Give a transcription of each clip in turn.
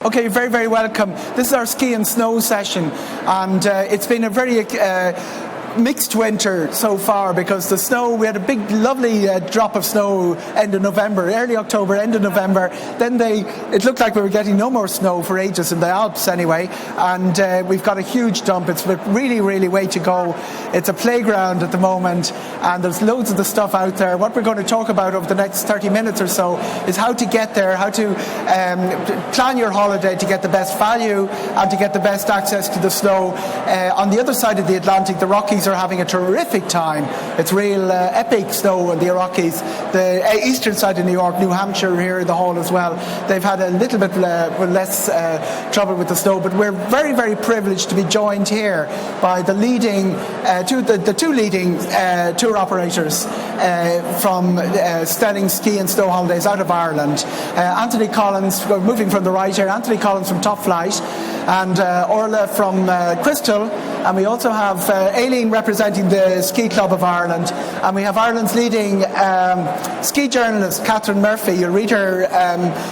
Okay, you're very, very welcome. This is our ski and snow session, and it's been a very mixed winter so far because the snow, we had a big lovely drop of snow end of November, early October, end of November. Then it looked like we were getting no more snow for ages in the Alps anyway, and we've got a huge dump. It's really, really way to go. It's a playground at the moment, and there's loads of the stuff out there. What we're going to talk about over the next 30 minutes or so is how to get there, how to plan your holiday to get the best value and to get the best access to the snow. On the other side of the Atlantic, the Rockies are having a terrific time. It's real epic snow in the Rockies. The eastern side of New York, New Hampshire here in the hall as well, they've had a little bit less trouble with the snow, but we're very, very privileged to be joined here by the leading the two leading tour operators from Stelling Ski and Snow Holidays out of Ireland. Anthony Collins, moving from the right here, Anthony Collins from Topflight, and Orla from Crystal, and we also have Aileen representing the Ski Club of Ireland, and we have Ireland's leading ski journalist Catherine Murphy. You'll read her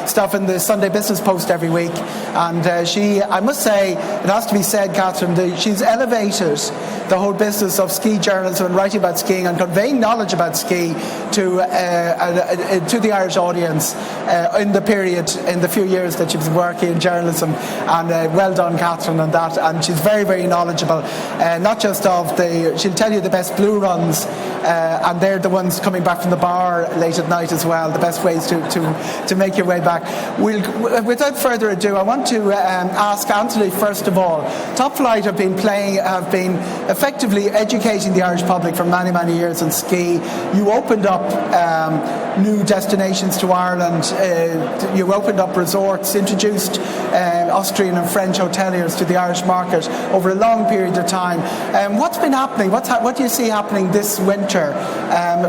stuff in the Sunday Business Post every week, and she, I must say, it has to be said, Catherine, she's elevated the whole business of ski journalism and writing about skiing and conveying knowledge about ski to the Irish audience in the few years that she's been working in journalism, and well done, Catherine, on that. And she's very, very knowledgeable, not just of she'll tell you the best blue runs, and they're the ones coming back from the bar late at night as well, the best ways to make your way back. Without further ado, I want to ask Anthony, first of all, Topflight have been effectively educating the Irish public for many, many years on ski. You opened up new destinations to Ireland, you opened up resorts, introduced Austrian and French hoteliers to the Irish market over a long period of time. What's been happening? What do you see happening this winter?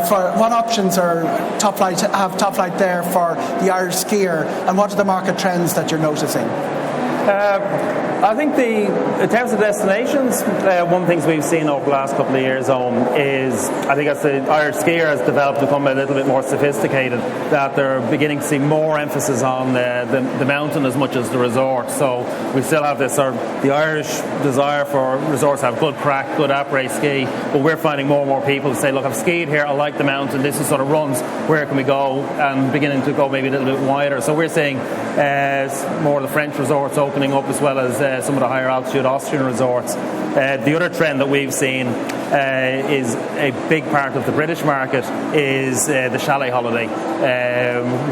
For what options have Topflight there for the Irish skier, and what are the market trends that you're noticing? I think in terms of destinations, one of the things we've seen over the last couple of years is, I think as the Irish skier has developed, become a little bit more sophisticated, that they're beginning to see more emphasis on the mountain as much as the resort. So we still have this the Irish desire for resorts to have good crack, good après ski, but we're finding more and more people say, look, I've skied here, I like the mountain, this is sort of runs, where can we go? And beginning to go maybe a little bit wider. So we're seeing more of the French resorts opening up, as well as some of the higher altitude Austrian resorts. The other trend that we've seen is a big part of the British market is the chalet holiday,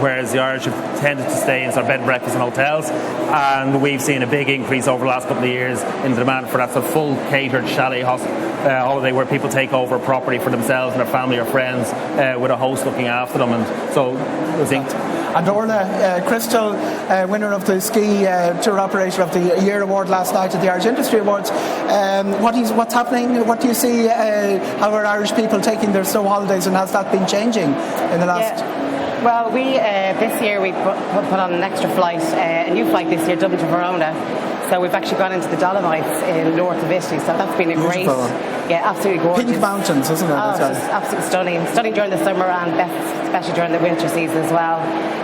whereas the Irish have tended to stay in sort of bed and breakfast and hotels, and we've seen a big increase over the last couple of years in the demand for that sort of full catered chalet holiday where people take over a property for themselves and their family or friends with a host looking after them. And so I think. And Orla, Crystal, winner of the Ski Tour Operator of the Year Award last night at the Irish Industry Awards. What's happening? What do you see? How are Irish people taking their snow holidays, and has that been changing in the last? Yeah. Well, we this year we put on an extra flight, a new flight this year, Dublin to Verona. So we've actually gone into the Dolomites in north of Italy. So that's been a great, absolutely gorgeous. Pink mountains, isn't it? Oh, it's just absolutely stunning during the summer and especially during the winter season as well.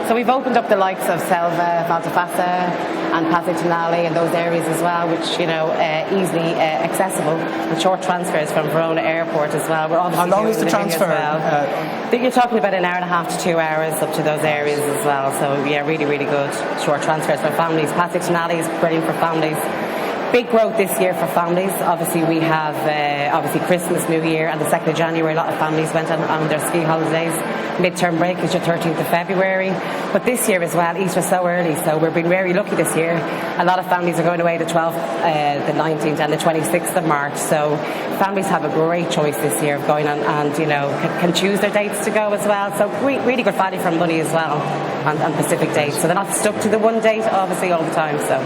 So we've opened up the likes of Selva, Val di Fassa and Positano and those areas as well, which easily accessible with short transfers from Verona Airport as well. We're obviously how long is the transfer? You're talking about an hour and a half to 2 hours up to those areas as well. So yeah, really, really good short transfers for families. Positano is brilliant for families. Big growth this year for families. Obviously we have Christmas, New Year and the 2nd of January. A lot of families went on their ski holidays. Midterm break is your 13th of February. But this year as well, Easter so early, so we've been very lucky this year. A lot of families are going away the 12th, the 19th and the 26th of March. So families have a great choice this year of going on and can choose their dates to go as well. So really good value for money as well on specific dates. So they're not stuck to the one date obviously all the time. So.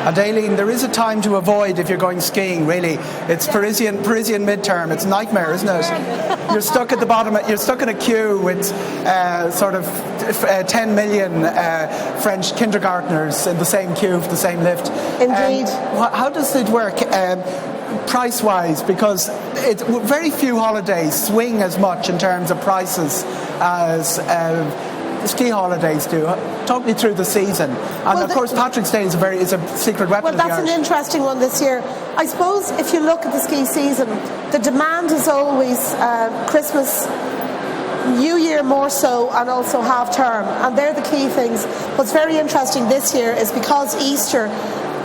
And Aileen, there is a time to avoid if you're going skiing, really. It's Parisian midterm. It's a nightmare, isn't it? You're stuck at the bottom. You're stuck in a queue with 10 million French kindergartners in the same queue for the same lift. Indeed. How does it work? Price-wise, because very few holidays swing as much in terms of prices as ski holidays do? Talk me through the season. And of course, Patrick's Day is a secret weapon. Well, that's an interesting one this year. I suppose if you look at the ski season, the demand is always Christmas, New Year more so, and also half term, and they're the key things. What's very interesting this year is because Easter,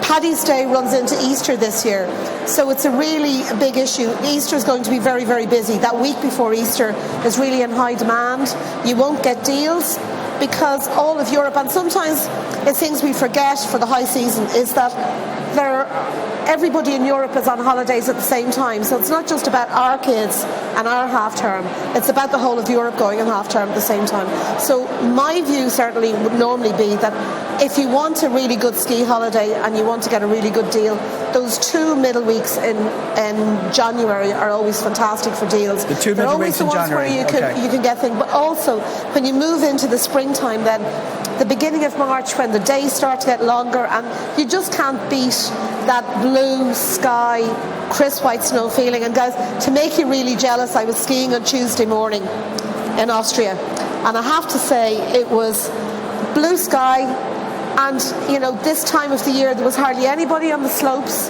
Paddy's Day runs into Easter this year, so it's a really big issue. Easter is going to be very, very busy. That week before Easter is really in high demand. You won't get deals because all of Europe, and sometimes it's things we forget for the high season, is that everybody in Europe is on holidays at the same time. So it's not just about our kids and our half term, it's about the whole of Europe going on half term at the same time. So my view certainly would normally be that if you want a really good ski holiday and you want to get a really good deal, those 2 middle weeks in January are always fantastic for deals. The 2 middle weeks in January. They're always the ones where you can get things. But also, when you move into the springtime then, the beginning of March when the days start to get longer, and you just can't beat that blue sky, crisp white snow feeling. And guys, to make you really jealous, I was skiing on Tuesday morning in Austria, and I have to say it was blue sky, and this time of the year there was hardly anybody on the slopes,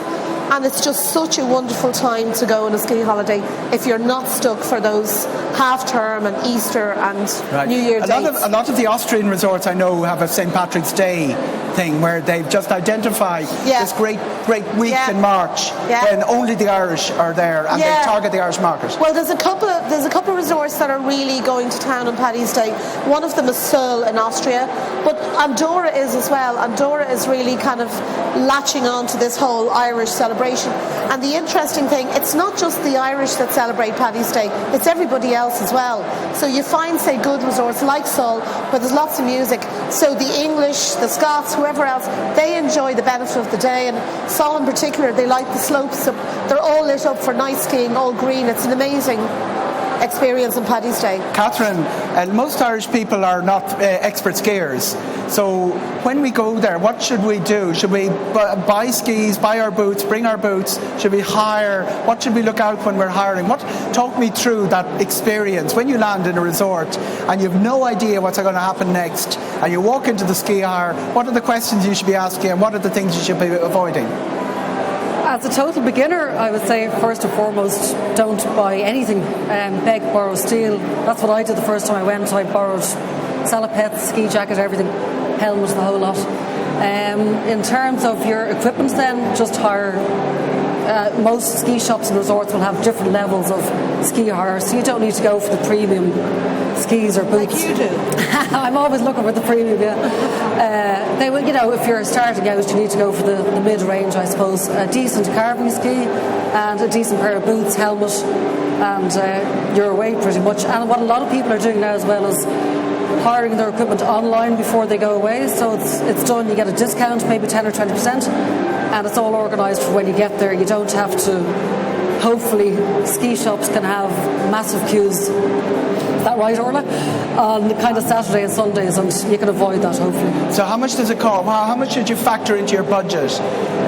and it's just such a wonderful time to go on a ski holiday if you're not stuck for those half term and Easter and New Year dates. A lot of the Austrian resorts I know have a St. Patrick's Day thing where they've just identified this great week in March when only the Irish are there, and they target the Irish market. Well, there's a couple of resorts that are really going to town on Paddy's Day. One of them is Seoul in Austria, but Andorra is as well. Andorra is really kind of latching on to this whole Irish celebration. And the interesting thing, it's not just the Irish that celebrate Paddy's Day, it's everybody else as well. So you find, say, good resorts like Seoul, where there's lots of music. So the English, the Scots, whoever else, they enjoy the benefit of the day. And Seoul in particular, they like the slopes. So they're all lit up for night skiing, all green. It's an amazing experience on Paddy's Day. Catherine, most Irish people are not expert skiers. So when we go there, what should we do? Should we buy skis, buy our boots, bring our boots? Should we hire? What should we look out when we're hiring? Talk me through that experience. When you land in a resort and you have no idea what's going to happen next, and you walk into the ski hire, what are the questions you should be asking, and what are the things you should be avoiding? As a total beginner, I would say first and foremost, don't buy anything. Beg, borrow, steal. That's what I did the first time I went. I borrowed salopettes, ski jacket, everything, helmet, the whole lot. In terms of your equipment then, just hire. Most ski shops and resorts will have different levels of ski hire, so you don't need to go for the premium skis or boots. Like you do. I'm always looking for the premium, they will, if you're starting out, you need to go for the mid-range, I suppose. A decent carving ski and a decent pair of boots, helmet, and you're away pretty much. And what a lot of people are doing now as well is hiring their equipment online before they go away, so it's done. You get a discount, maybe 10 or 20%, and it's all organised for when you get there. You don't have to. Hopefully, ski shops can have massive queues. Is that right, Orla? On kind of Saturday and Sundays, and you can avoid that, hopefully. So how much does it cost? How much should you factor into your budget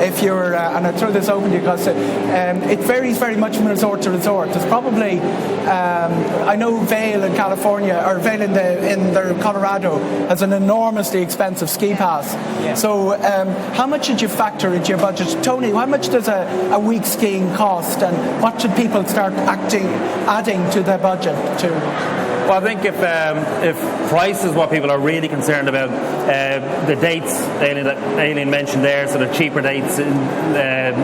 if you're, and I throw this open to you because it varies very much from resort to resort. There's probably, I know Vail in California, or Vail in the Colorado has an enormously expensive ski pass. Yeah. So how much should you factor into your budget? Tony, how much does a week skiing cost, and what should people start adding to their budget to? Well, I think if price is what people are really concerned about, the dates that Aileen mentioned there, so the cheaper dates in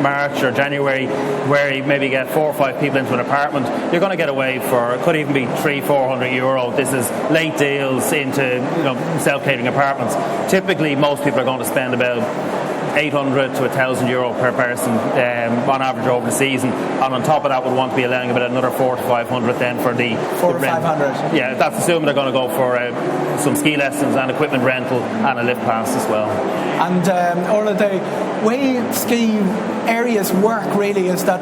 March or January, where you maybe get 4 or 5 people into an apartment, you're going to get away for, it could even be €300-400. This is late deals into self-catering apartments. Typically, most people are going to spend about €800 to €1,000 per person on average over the season, and on top of that would want to be allowing about another 400 to 500 then for the 400 to 500. Yeah, that's assuming they're going to go for some ski lessons and equipment rental and a lift pass as well. And Orla, the way ski areas work really is that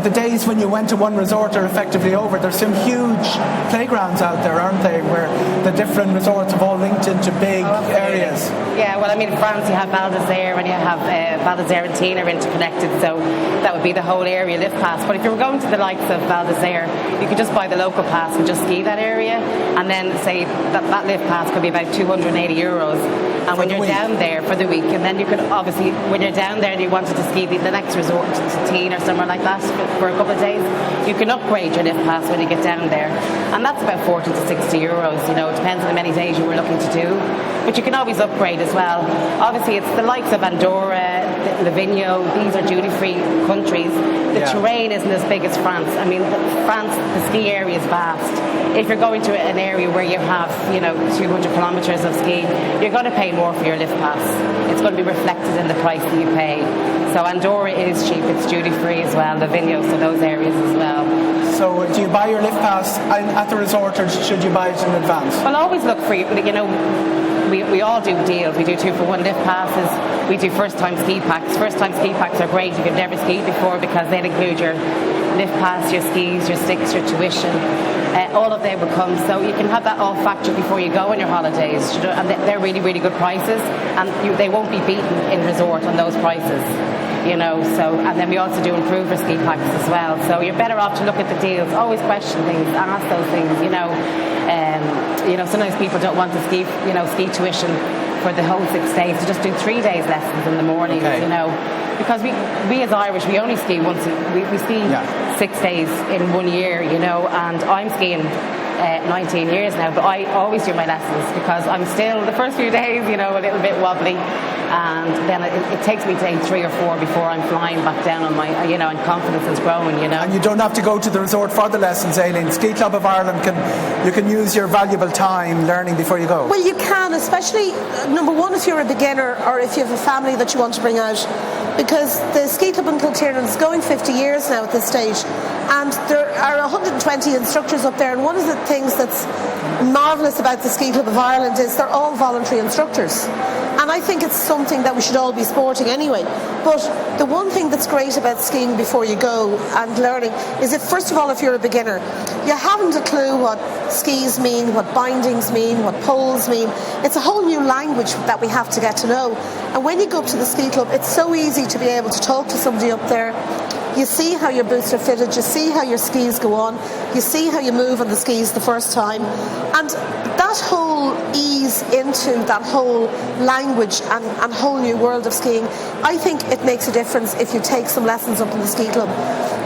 the days when you went to one resort are effectively over. There's some huge playgrounds out there, aren't they, where the different resorts have all linked into big areas. Yeah, well, I mean, in France you have Val d'Isère and you have Val d'Isère and Tignes are interconnected, so that would be the whole area lift pass. But if you were going to the likes of Val d'Isère, you could just buy the local pass and just ski that area, and then say that lift pass could be about €280. And when you're down there for the week, and then you could obviously, when you're down there and you wanted to ski the next resort to Tignes or somewhere like that for a couple of days, you can upgrade your lift pass when you get down there, and that's about €40 to €60. You know, it depends on how many days you were looking to do, but you can always upgrade as well. Obviously, it's the likes of Andorra, Livigno. These are duty-free countries. The terrain isn't as big as France. I mean, France, the ski area is vast. If you're going to an area where you have, 200 kilometres of skiing, you're going to pay more for your lift pass. It's going to be reflected in the price that you pay. So Andorra is cheap. It's duty-free as well. Livigno, so those areas as well. So do you buy your lift pass at the resort, or should you buy it in advance? Well, always look for, we all do deals. We do 2-for-1 lift passes. We do first-time ski packs. First-time ski packs are great if you've never skied before, because they'll include your lift pass, your skis, your sticks, your tuition. All of them will come. So you can have that all factored before you go on your holidays. And they're really, really good prices. And they won't be beaten in resort on those prices. And then we also do improver ski packs as well. So you're better off to look at the deals. Always question things, ask those things. Sometimes people don't want to ski tuition for the whole 6 days. To just do 3 days lessons in the morning. Because we as Irish, we only ski once. We ski 6 days in 1 year. And I'm skiing 19 years now, but I always do my lessons because I'm still, the first few days, a little bit wobbly, and then it takes me day 3 or 4 before I'm flying back down on my, and confidence is growing, And you don't have to go to the resort for the lessons, Aileen. Ski Club of Ireland you can use your valuable time learning before you go. Well, you can, especially, number one, if you're a beginner or if you have a family that you want to bring out, because the Ski Club in Kiltiernan is going 50 years now at this stage, and there are 120 instructors up there, and one of the things that's marvellous about the Ski Club of Ireland is they're all voluntary instructors, and I think it's something that we should all be sporting anyway. But the one thing that's great about skiing before you go and learning is if, first of all, if you're a beginner, you haven't a clue what skis mean, what bindings mean, what poles mean. It's a whole new language that we have to get to know, and when you go up to the Ski Club, it's so easy to be able to talk to somebody up there. You see how your boots are fitted, you see how your skis go on, you see how you move on the skis the first time, and that whole ease into that whole language and whole new world of skiing, I think it makes a difference if you take some lessons up in the Ski Club.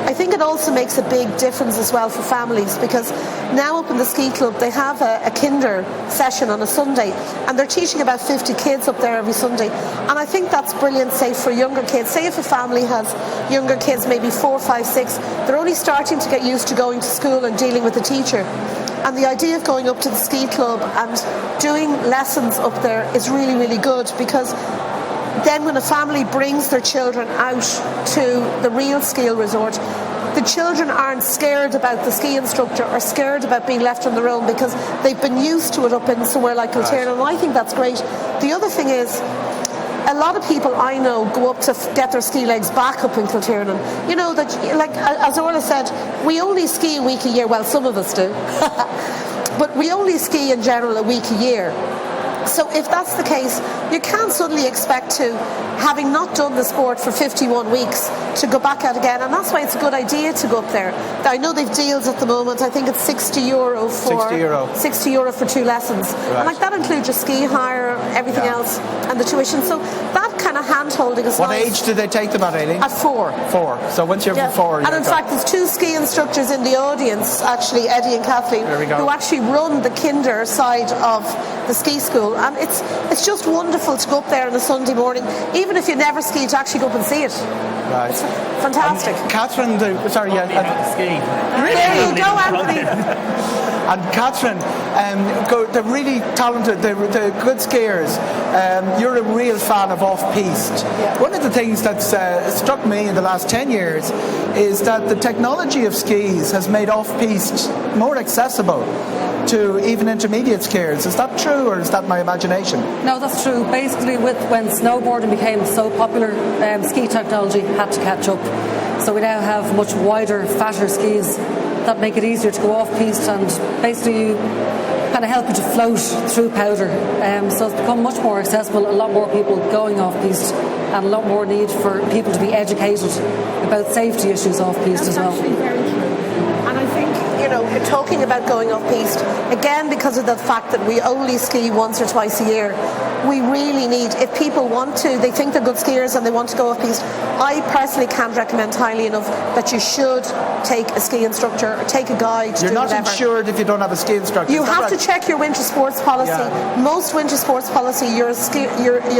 I think it also makes a big difference as well for families, because now up in the Ski Club they have a kinder session on a Sunday, and they're teaching about 50 kids up there every Sunday, and I think that's brilliant, say for younger kids. Say if a family has younger kids, maybe 4, 5, 6, they're only starting to get used to going to school and dealing with a teacher, and the idea of going up to the Ski Club and doing lessons up there is really, really good, because then when a family brings their children out to the real ski resort, the children aren't scared about the ski instructor or scared about being left on their own, because they've been used to it up in somewhere like Kiltiernan, and I think that's great. The other thing is, a lot of people I know go up to get their ski legs back up in Kiltiernan. That, like as Orla said, we only ski a week a year. Well, some of us do. But we only ski in general a week a year. So if that's the case, you can't suddenly expect to, having not done the sport for 51 weeks, to go back out again, and that's why it's a good idea to go up there. I know they've deals at the moment. I think it's €60 for €60 for 2 lessons, and like that includes your ski hire, everything else, and the tuition. So that kind of hand holding is What nice. age do they take them at, Aileen? At 4. 4. So once you're 4, and in fact, there's 2 ski instructors in the audience, actually, Eddie and Kathleen, who actually run the kinder side of the ski school, and it's just wonderful to go up there on a Sunday morning, even if you never ski, to actually go up and see it. Right. It's fantastic. Catherine, There you go, Anthony. And Catherine, the really talented, the good skiers, you're a real fan of Offpiste. Yeah. One of the things that's struck me in the last 10 years is that the technology of skis has made Offpiste more accessible to even intermediate skiers. Is that true, or is that my imagination? No, that's true. Basically, when snowboarding became so popular, ski technology had to catch up. So we now have much wider, fatter skis that make it easier to go off-piste, and basically kind of help you to float through powder. So it's become much more accessible, a lot more people going off-piste, and a lot more need for people to be educated about safety issues off-piste as well. That's actually very true. And I think, talking about going off-piste, again, because of the fact that we only ski once or twice a year, we really need, if people want to, they think they're good skiers and they want to go off-piste, I personally can't recommend highly enough that you should take a ski instructor or take a guide to You're do not whatever. insured if you don't have a ski instructor. You have to check your winter sports policy. Yeah. Most winter sports policy, you're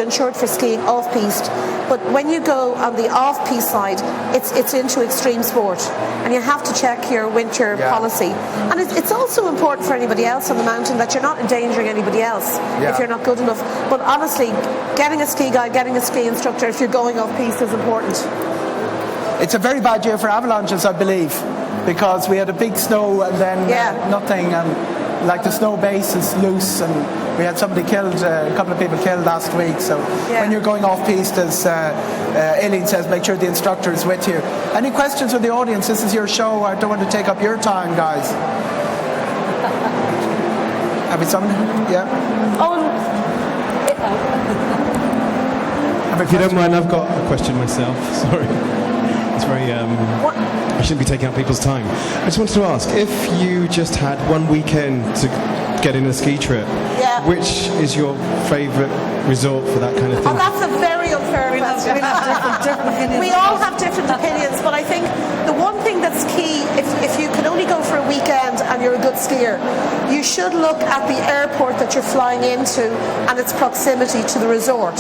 insured for skiing off-piste. But when you go on the off-piste side, it's into extreme sport. And you have to check your winter policy. And it's also important for anybody else on the mountain that you're not endangering anybody else if you're not good enough. But honestly, getting a ski guide, getting a ski instructor if you're going off-piste is important. It's a very bad year for avalanches, I believe, because we had a big snow and then nothing, and like the snow base is loose, and we had somebody killed, a couple of people killed last week. So when you're going off-piste, as Aileen says, make sure the instructor is with you. Any questions from the audience? This is your show. I don't want to take up your time, guys. Have we someone? Yeah. If you don't mind, I've got a question myself. Sorry. It's very... I shouldn't be taking up people's time. I just wanted to ask, if you just had one weekend to get in a ski trip, which is your favourite resort for that kind of thing? Oh, that's a very unfair question. Different opinions. We all have different opinions, but I think the one thing that's key, if you can only go for a weekend and you're a good skier, you should look at the airport that you're flying into and its proximity to the resort.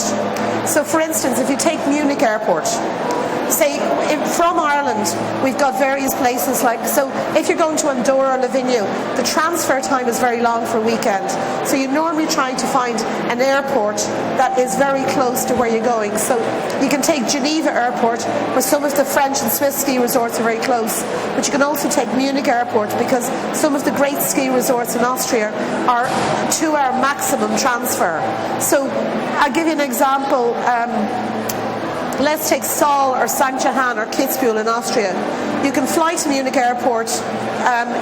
So for instance, if you take Munich Airport, say from Ireland, we've got various places so if you're going to Andorra or Livigno, the transfer time is very long for a weekend. So you normally try to find an airport that is very close to where you're going. So you can take Geneva Airport, where some of the French and Swiss ski resorts are very close. But you can also take Munich Airport, because some of the great ski resorts in Austria are 2-hour maximum transfer. So I'll give you an example. Let's take Saal or St. Johann or Kitzbühel in Austria. You can fly to Munich Airport,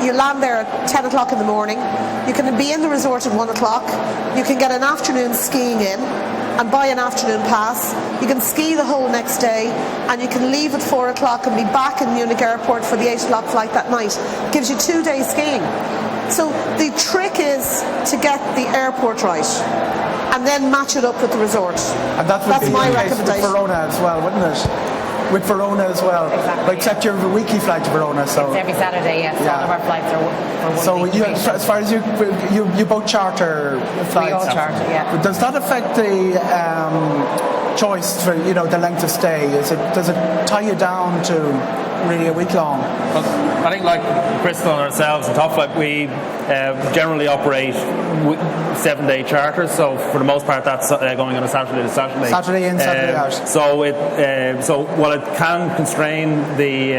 you land there at 10 o'clock in the morning, you can be in the resort at 1 o'clock, you can get an afternoon skiing in and buy an afternoon pass, you can ski the whole next day, and you can leave at 4 o'clock and be back in Munich Airport for the 8 o'clock flight that night. It gives you 2 days skiing. So the trick is to get the airport right and then match it up with the resort. And that's my recommendation. With Verona as well, wouldn't it? With Verona as well. Exactly. But except you have a weekly flight to Verona. So it's every Saturday, yes. All of our flights are for 1 week. So as far as you both charter flights. We all charter, yeah. But does that affect the choice for the length of stay? Does it tie you down to really a week long? Well, I think like Crystal and ourselves and Topflight, we generally operate 7-day charters. So for the most part, that's going on a Saturday to Saturday. Saturday in, Saturday out. So while it can constrain the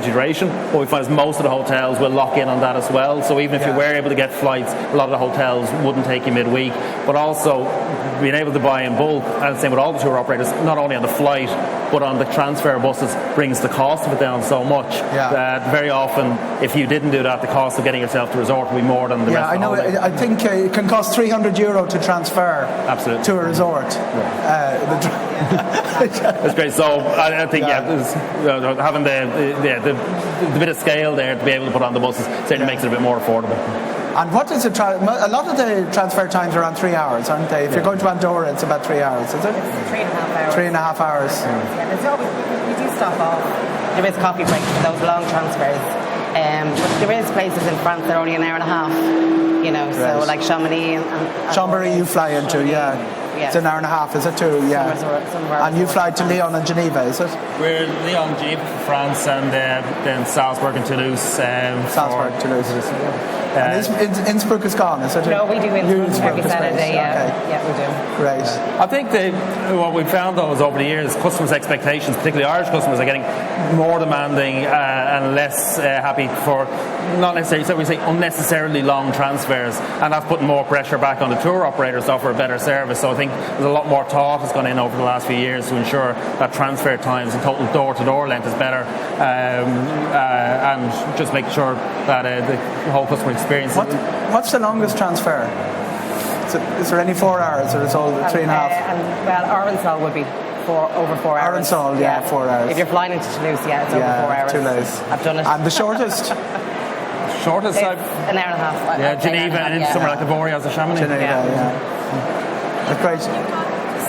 duration, what we find is most of the hotels will lock in on that as well. So even if you were able to get flights, a lot of the hotels wouldn't take you midweek. But also being able to buy in bulk, and same with all the tour operators, not only on the flight but on the transfer buses, brings the cost of it down so much that very often, if you didn't do that, the cost of getting yourself to resort would be more than the rest of the holiday. I think it can cost €300 to transfer to a resort. That's great. So I think having the bit of scale there to be able to put on the buses certainly makes it a bit more affordable. And what is it? A lot of the transfer times are around 3 hours, aren't they? If you're going to Andorra, it's about 3 hours, is it? It's 3.5 hours. 3.5 hours. Yeah, there's always, we do stop off. There is coffee breaks for those long transfers. But there is places in France that are only an hour and a half. So like Chamonix and Chambéry you fly into, It's an hour and a half, is it too? Yeah. And you fly to Lyon and Geneva, is it? We're Lyon, Geneva for France, and then Salzburg and Toulouse. Salzburg, Toulouse. And Innsbruck is gone, is it? No, we do Innsbruck every Saturday, yeah, we do. Great. I think what we've found, though, is over the years, customers' expectations, particularly Irish customers, are getting more demanding and less happy for, not necessarily, so we say, unnecessarily long transfers, and that's putting more pressure back on the tour operators to offer a better service. So I think think there's a lot more thought has gone in over the last few years to ensure that transfer times and total door-to-door length is better, and just make sure that the whole customer experience. What's the longest transfer? Is there any 4 hours, or is it all 3.5? Well, Arnsall would be over 4 hours. Arnsall, 4 hours. If you're flying into Toulouse, it's over 4 hours. Toulouse. I've done it. And the shortest? Shortest? An hour and a half. Geneva and into somewhere like Avoria or Chamonix. Geneva, That's great.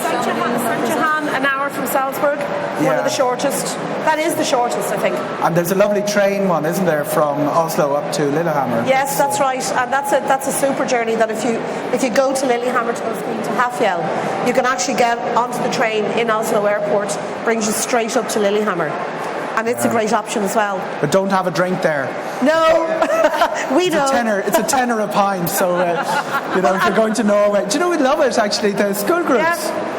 Saint-Johann, an hour from Salzburg, one of the shortest. That is the shortest, I think. And there's a lovely train one, isn't there, from Oslo up to Lillehammer? Yes, that's right, and that's a super journey. That if you go to Lillehammer to go skiing to Hafjell, you can actually get onto the train in Oslo Airport, brings you straight up to Lillehammer, and it's a great option as well. But don't have a drink there. No, we don't. It's a tenner a pint, so if you're going to Norway. Do you know we love it actually? The school groups. Yeah.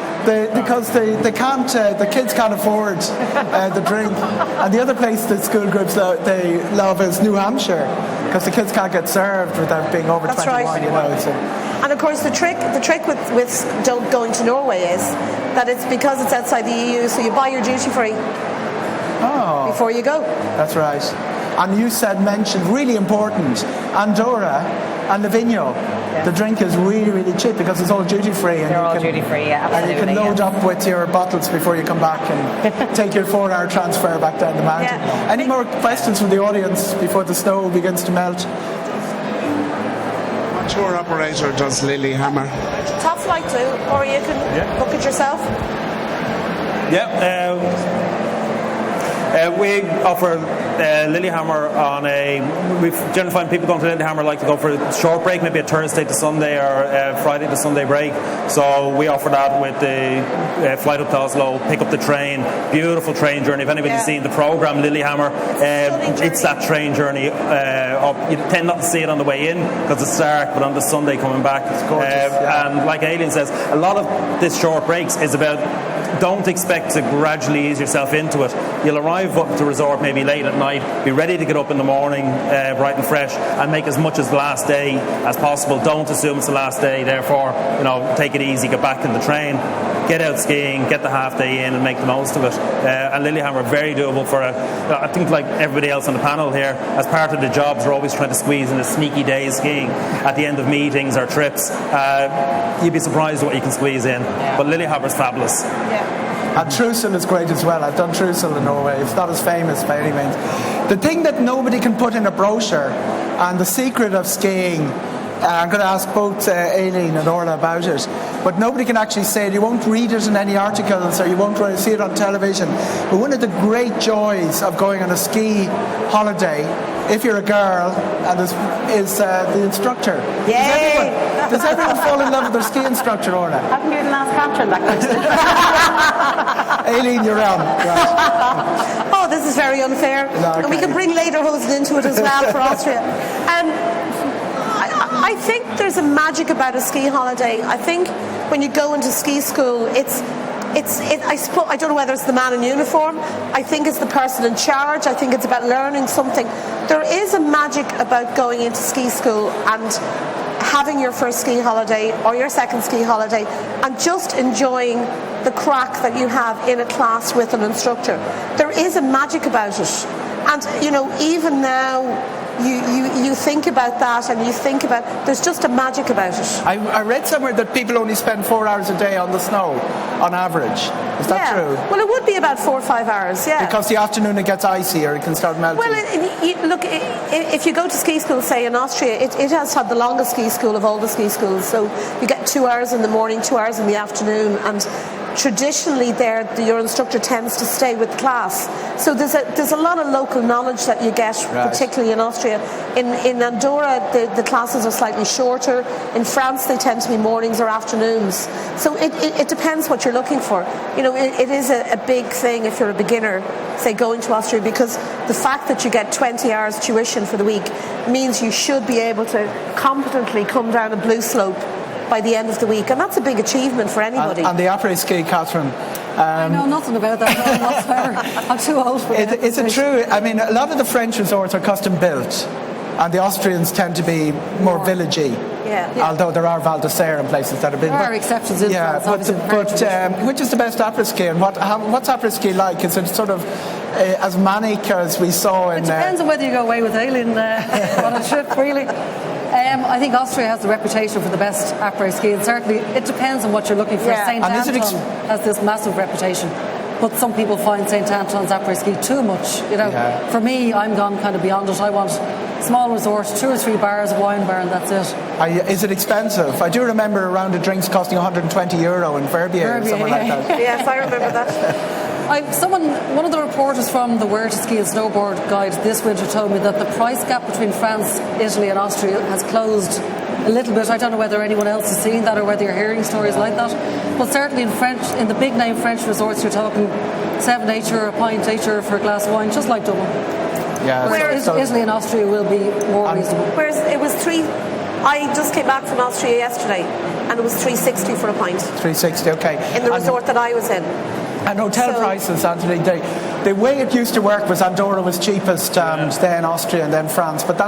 Because they can't, the kids can't afford the drink, and the other place that school groups they love is New Hampshire, because the kids can't get served without being over 21. Right. And of course, the trick with going to Norway is that it's because it's outside the EU, so you buy your duty free before you go. That's right. And you mentioned really important, Andorra and Livigno. The drink is really, really cheap because it's all duty free. They're all duty free, absolutely. And you can load up with your bottles before you come back and take your 4-hour transfer back down the mountain. Yeah. Any more questions from the audience before the snow begins to melt? What tour operator does Lillehammer? Topflight too, or you can book it yourself. Yeah. We offer Lillehammer on we generally find people going to Lillehammer like to go for a short break, maybe a Thursday to Sunday or Friday to Sunday break. So we offer that with the flight up to Oslo, pick up the train, beautiful train journey. If anybody's seen the programme Lillehammer, it's that train journey up. You tend not to see it on the way in because it's dark, but on the Sunday coming back, it's gorgeous. And like Aileen says, a lot of this short breaks is about don't expect to gradually ease yourself into it. You'll arrive up to resort maybe late at night, be ready to get up in the morning bright and fresh and make as much as the last day as possible. Don't assume it's the last day, therefore take it easy, get back in the train, get out skiing, get the half day in and make the most of it. And Lillehammer very doable for I think like everybody else on the panel here, as part of the jobs we're always trying to squeeze in a sneaky day skiing at the end of meetings or trips. You'd be surprised what you can squeeze in, but Lillehammer's fabulous. And Trussel is great as well. I've done Trussel in Norway. It's not as famous by any means. The thing that nobody can put in a brochure, and the secret of skiing, I'm going to ask both Aileen and Orla about it, but nobody can actually say it. You won't read it in any articles or you won't see it on television. But one of the great joys of going on a ski holiday, if you're a girl, is the instructor. Yay! Does everyone fall in love with their ski instructor, Orla? How can you the last capture in that question? Aileen, you're on. Right. Oh, this is very unfair. No, okay. And we can bring Lederhosen into it as well for Austria. I think there's a magic about a ski holiday. I think when you go into ski school, I suppose, I don't know whether it's the man in uniform. I think it's the person in charge. I think it's about learning something. There is a magic about going into ski school and having your first ski holiday or your second ski holiday and just enjoying the crack that you have in a class with an instructor. There is a magic about it. And, even now, you think about that and you think about there's just a magic about it. I read somewhere that people only spend 4 hours a day on the snow on average. Is that true? Well, it would be about 4 or 5 hours, because the afternoon it gets icy or it can start melting. Well, look, if you go to ski school, say in Austria, it has had the longest ski school of all the ski schools, so you get 2 hours in the morning, 2 hours in the afternoon, and traditionally your instructor tends to stay with the class. So there's a lot of local knowledge that you get, particularly in Austria. In Andorra, the classes are slightly shorter. In France, they tend to be mornings or afternoons. So it depends what you're looking for. It is a big thing if you're a beginner, say, going to Austria, because the fact that you get 20 hours tuition for the week means you should be able to competently come down a blue slope by the end of the week, and that's a big achievement for anybody. And the après-ski, Catherine. I know nothing about that whatsoever. I'm too old for it. Is it true? I mean, a lot of the French resorts are custom built. and the Austrians tend to be more villagey. Yeah. Although there are Val d'Isère and places that have been. There are exceptions in France, obviously, but which is the best après-ski, and what's après-ski like? Is it sort of as manic as we saw in... It depends on whether you go away with Aileen on a trip, really. I think Austria has the reputation for the best après-ski, and certainly it depends on what you're looking for. St. Anton has this massive reputation, but some people find St. Anton's après-ski too much. For me, I'm gone kind of beyond it. I want small resort, 2 or 3 bars, a wine bar, and that's it. Is it expensive? I do remember a round of drinks costing €120 in Verbier or something like that. Yes, I remember that. One of the reporters from the Where to Ski and Snowboard guide this winter told me that the price gap between France, Italy and Austria has closed a little bit. I don't know whether anyone else is seeing that or whether you're hearing stories like that. But certainly in the big name French resorts, you're talking €7-8 a pint, €8 for a glass of wine, just like Dublin. Yeah, whereas Italy and Austria will be more reasonable. Whereas it was I just came back from Austria yesterday, and it was $3.60 for a pint. $3.60, okay. In the resort that I was in. And hotel prices, Anthony, the way it used to work was Andorra was cheapest, and then Austria, and then France. But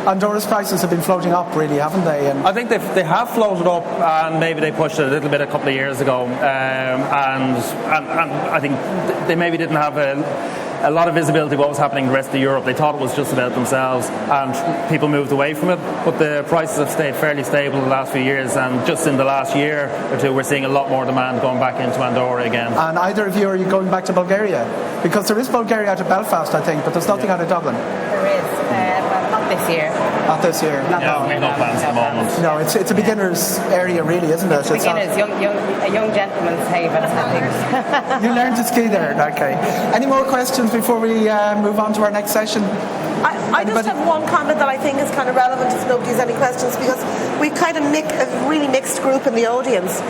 Andorra's prices have been floating up, really, haven't they? And I think they have floated up, and maybe they pushed it a little bit a couple of years ago. And I think they maybe didn't have a lot of visibility of what was happening in the rest of Europe. They thought it was just about themselves, and people moved away from it. But the prices have stayed fairly stable the last few years, and just in the last year or two, we're seeing a lot more demand going back into Andorra again. And either of you, are you going back to Bulgaria? Because there is Bulgaria out of Belfast, I think, but there's nothing out of Dublin. There is, but not this year. Not this year. We've no plans at the moment. No, it's a beginner's area, really, isn't it? It's beginners, a young gentleman's haven, I think. You learned to ski there, okay. Any more questions before we move on to our next session? I just have one comment that I think is kind of relevant if nobody has any questions, because we kind of a really mixed group in the audience.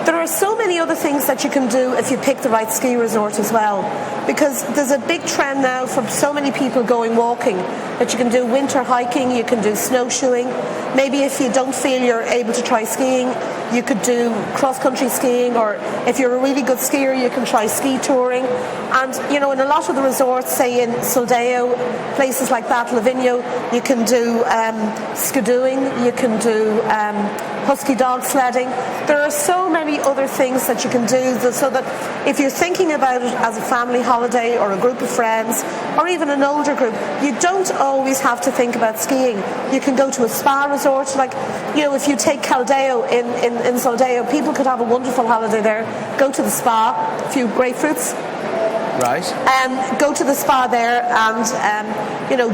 There are so many other things that you can do if you pick the right ski resort as well, because there's a big trend now from so many people going walking that you can do winter hiking, you can do snowshoeing. Maybe if you don't feel you're able to try skiing, you could do cross-country skiing, or if you're a really good skier, you can try ski touring. And, in a lot of the resorts, say in Soldeo, places like that, Livigno, you can do skidooing, you can do husky dog sledding. There are so many other things that you can do, so that if you're thinking about it as a family holiday or a group of friends or even an older group, you don't always have to think about skiing. You can go to a spa resort, like, if you take Caldeo in Soldeo, people could have a wonderful holiday there. Go to the spa, a few grapefruits. Right. Go to the spa there and,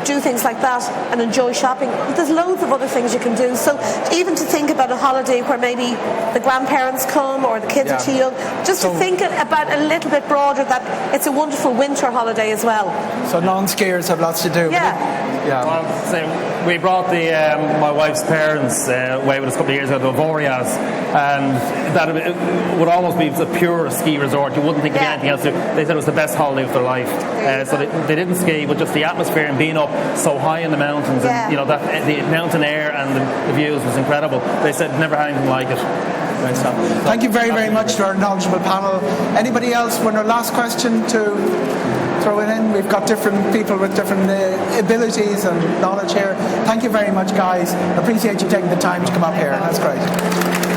do things like that and enjoy shopping. There's loads of other things you can do. So even to think about a holiday where maybe the grandparents come or the kids are too young, just to think about a little bit broader, that it's a wonderful winter holiday as well. So non-skiers have lots to do. Yeah. Well, so we brought my wife's parents away with us a couple of years ago to Avoriaz, and that would almost be a pure ski resort. You wouldn't think of anything else. They said it was the best holiday of their life. So they didn't ski, but just the atmosphere and being up so high in the mountains, and the mountain air and the views was incredible. They said never had anything like it. Right, so thank you very, very much to our knowledgeable panel. Anybody else want our last question to throw it in? We've got different people with different abilities and knowledge here. Thank you very much, guys. Appreciate you taking the time to come up here. That's great.